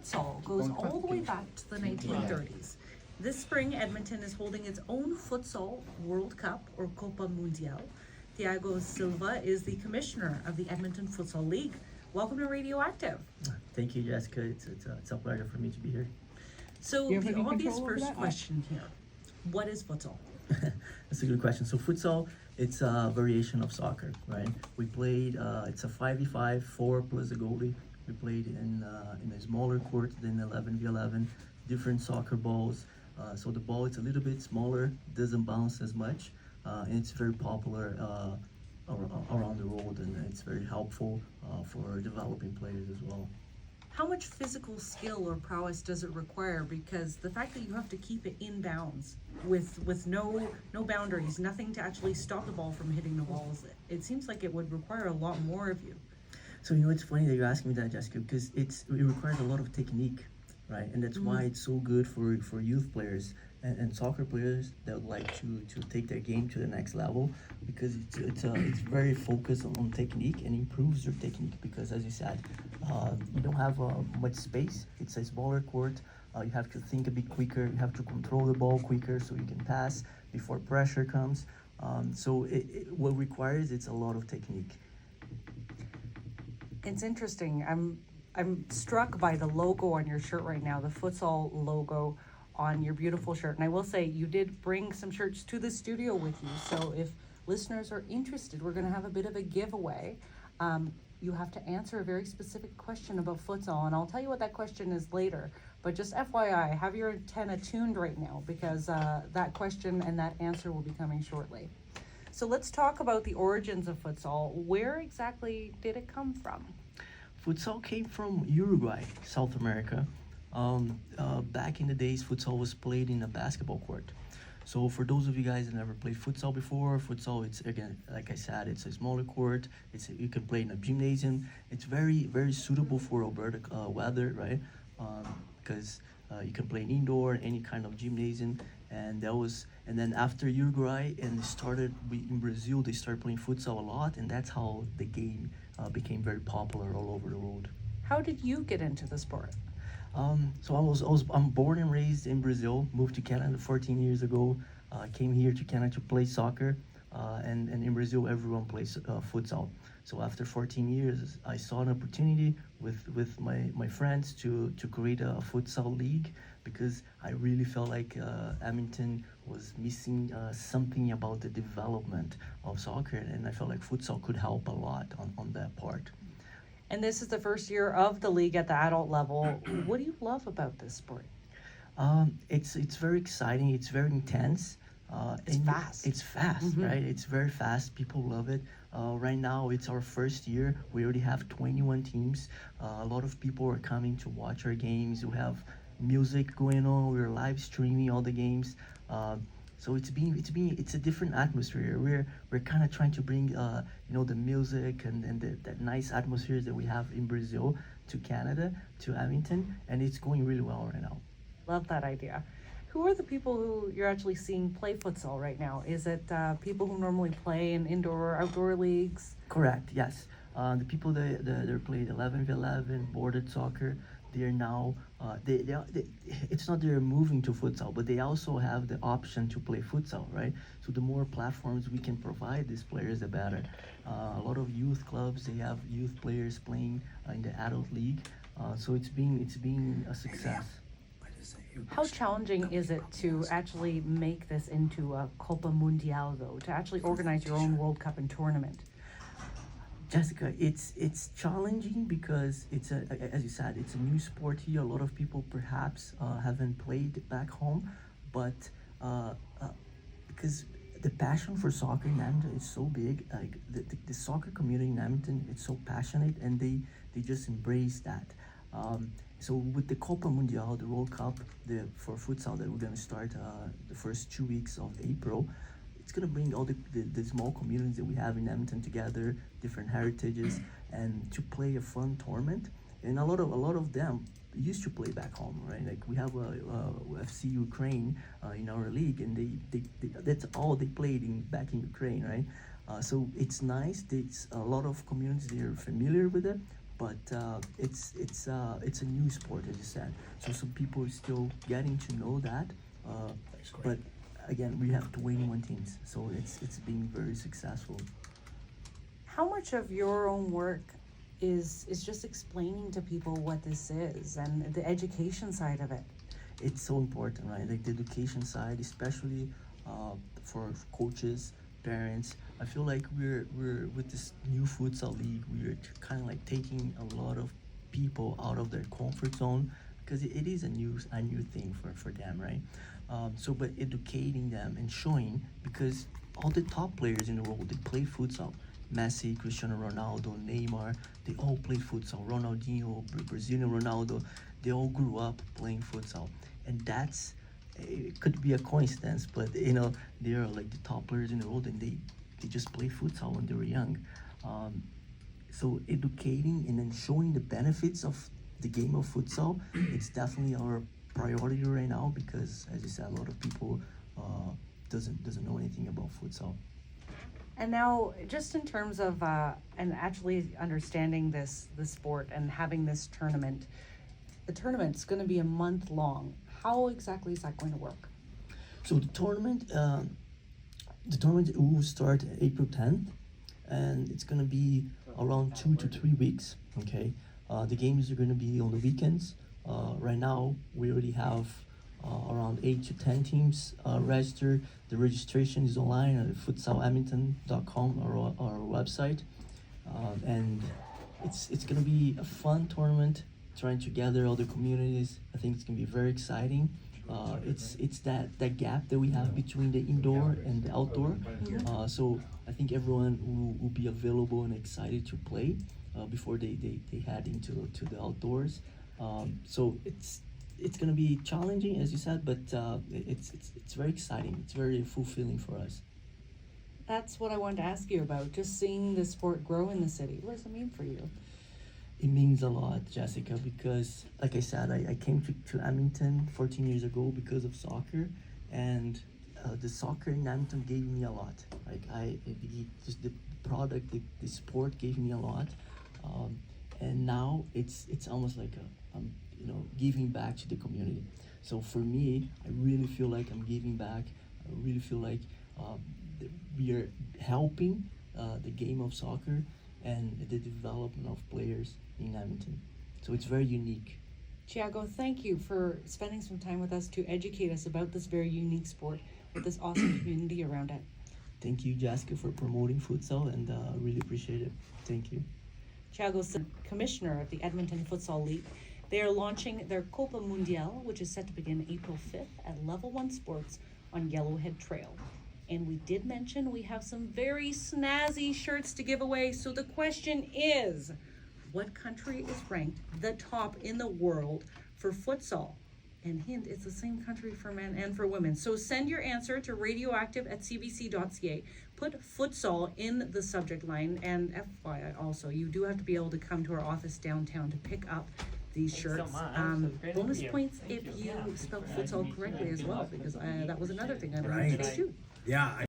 futsal goes all the way back to the 1930s. This spring, Edmonton is holding its own futsal World Cup, or Copa Mundial. Thiago Silva is the commissioner of the Edmonton Futsal League. Welcome to Radioactive. Thank you, Jessica. It's a pleasure for me to be here. So You have the any obvious control over first that? question here, what is futsal? That's a good question. So futsal, it's a variation of soccer, right? We played, it's a 5v5, 4 plus a goalie. We played in a smaller court than 11v11, different soccer balls. So the ball is a little bit smaller, doesn't bounce as much, and it's very popular around the world, and it's very helpful for developing players as well. How much physical skill or prowess does it require? Because the fact that you have to keep it in bounds with no boundaries, nothing to actually stop the ball from hitting the walls, it seems like it would require a lot more of you. So it's funny that you're asking me that, Jessica, because it requires a lot of technique, right? And that's why it's so good for youth players and soccer players that would like to take their game to the next level, because it's very focused on technique and improves your technique, because as you said, you don't have much space. It's a smaller court. You have to think a bit quicker. You have to control the ball quicker so you can pass before pressure comes. So what requires it's a lot of technique. It's interesting. I'm struck by the logo on your shirt right now, the futsal logo on your beautiful shirt. And I will say you did bring some shirts to the studio with you. So if listeners are interested, we're going to have a bit of a giveaway. You have to answer a very specific question about futsal, and I'll tell you what that question is later. But just FYI, have your antenna tuned right now, because that question and that answer will be coming shortly. So let's talk about the origins of futsal. Where exactly did it come from? Futsal came from Uruguay, South America. Back in the days, futsal was played in a basketball court. So for those of you guys that never played futsal before, futsal, it's, again, like I said, it's a smaller court. You can play in a gymnasium. It's very, very suitable for Alberta weather, right? Because you can play indoor, any kind of gymnasium. And then after Uruguay and in Brazil, they started playing futsal a lot, and that's how the game became very popular all over the world. How did you get into the sport? So I'm born and raised in Brazil, moved to Canada 14 years ago, came here to Canada to play soccer, and in Brazil everyone plays futsal. So after 14 years, I saw an opportunity with my friends to create a futsal league, because I really felt like Edmonton was missing something about the development of soccer, and I felt like futsal could help a lot on that part. And this is the first year of the league at the adult level. What do you love about this sport? It's very exciting. It's very intense. It's fast. It's fast, right? It's very fast. People love it. Right now, it's our first year. We already have 21 teams. A lot of people are coming to watch our games. We have music going on. We're live streaming all the games. So it's a different atmosphere. We're kind of trying to bring the music and that nice atmosphere that we have in Brazil to Canada, to Edmonton, and it's going really well right now. Love that idea. Who are the people who you're actually seeing play futsal right now? Is it people who normally play in indoor or outdoor leagues? Correct, yes. The people that played 11v11, boarded soccer, they are now, it's not they're moving to futsal, but they also have the option to play futsal, right? So the more platforms we can provide these players, the better. A lot of youth clubs, they have youth players playing in the adult league. So it's been a success. How challenging is it to actually make this into a Copa Mundial, though, to actually organize your own World Cup and tournament? Jessica, it's challenging because as you said, it's a new sport here. A lot of people perhaps haven't played back home, but because the passion for soccer in Edmonton is so big, like the soccer community in Edmonton, it's so passionate, and they just embrace that. So with the Copa Mundial, the World Cup, for futsal that we're gonna start the first 2 weeks of April, it's gonna bring all the small communities that we have in Edmonton together, different heritages, and to play a fun tournament. And a lot of them used to play back home, right? Like we have FC Ukraine in our league, and they that's all they played back in Ukraine, right? So it's nice. It's a lot of communities, they're familiar with it, but it's a new sport, as you said. So some people are still getting to know that. But again, we have 21 teams, so it's been very successful. How much of your own work is just explaining to people what this is and the education side of it? It's so important, right? Like the education side, especially for coaches, parents. I feel like we're with this new futsal league, we're kind of like taking a lot of people out of their comfort zone because it is a new thing for them, right? But educating them and showing, because all the top players in the world, they play futsal. Messi, Cristiano Ronaldo, Neymar, they all play futsal. Ronaldinho, Brazilian Ronaldo, they all grew up playing futsal. And it could be a coincidence, but they are like the top players in the world, and they just play futsal when they were young. So educating and then showing the benefits of the game of futsal, it's definitely our priority right now, because as you said, a lot of people doesn't know anything about futsal. And now, just in terms of and actually understanding the sport and having this tournament, the tournament's going to be a month long. How exactly is that going to work? So the tournament will start April 10th, and it's going to be around 2 to 3 weeks. Okay, the games are going to be on the weekends. Right now, we already have around 8 to 10 teams registered. The registration is online at futsaledmonton.com, our website, and it's going to be a fun tournament, trying to gather all the communities. I think it's going to be very exciting. It's that gap that we have between the indoor and the outdoor. So I think everyone will be available and excited to play before they head into the outdoors. So it's gonna be challenging, as you said, but it's very exciting. It's very fulfilling for us. That's what I wanted to ask you about, just seeing the sport grow in the city. What does it mean for you? It means a lot, Jessica, because like I said, I came to Edmonton 14 years ago because of soccer, and the soccer in Edmonton gave me a lot. Like just the product, the sport gave me a lot, and now it's almost like I'm giving back to the community. So for me, I really feel like I'm giving back. I really feel like we are helping the game of soccer and the development of players in Edmonton. So it's very unique. Thiago, thank you for spending some time with us to educate us about this very unique sport with this awesome community around it. Thank you, Jessica, for promoting futsal, and I really appreciate it. Thank you. Thiago's the commissioner of the Edmonton Futsal League. They are launching their Copa Mundial, which is set to begin April 5th at Level 1 Sports on Yellowhead Trail. And we did mention we have some very snazzy shirts to give away. So the question is, what country is ranked the top in the world for futsal? And hint, it's the same country for men and for women. So send your answer to radioactive@cbc.ca. Put futsal in the subject line. And FYI also, you do have to be able to come to our office downtown to pick up these shirts. Bonus points if you spell futsal correctly as well, because that was another thing I learned today too. Yeah.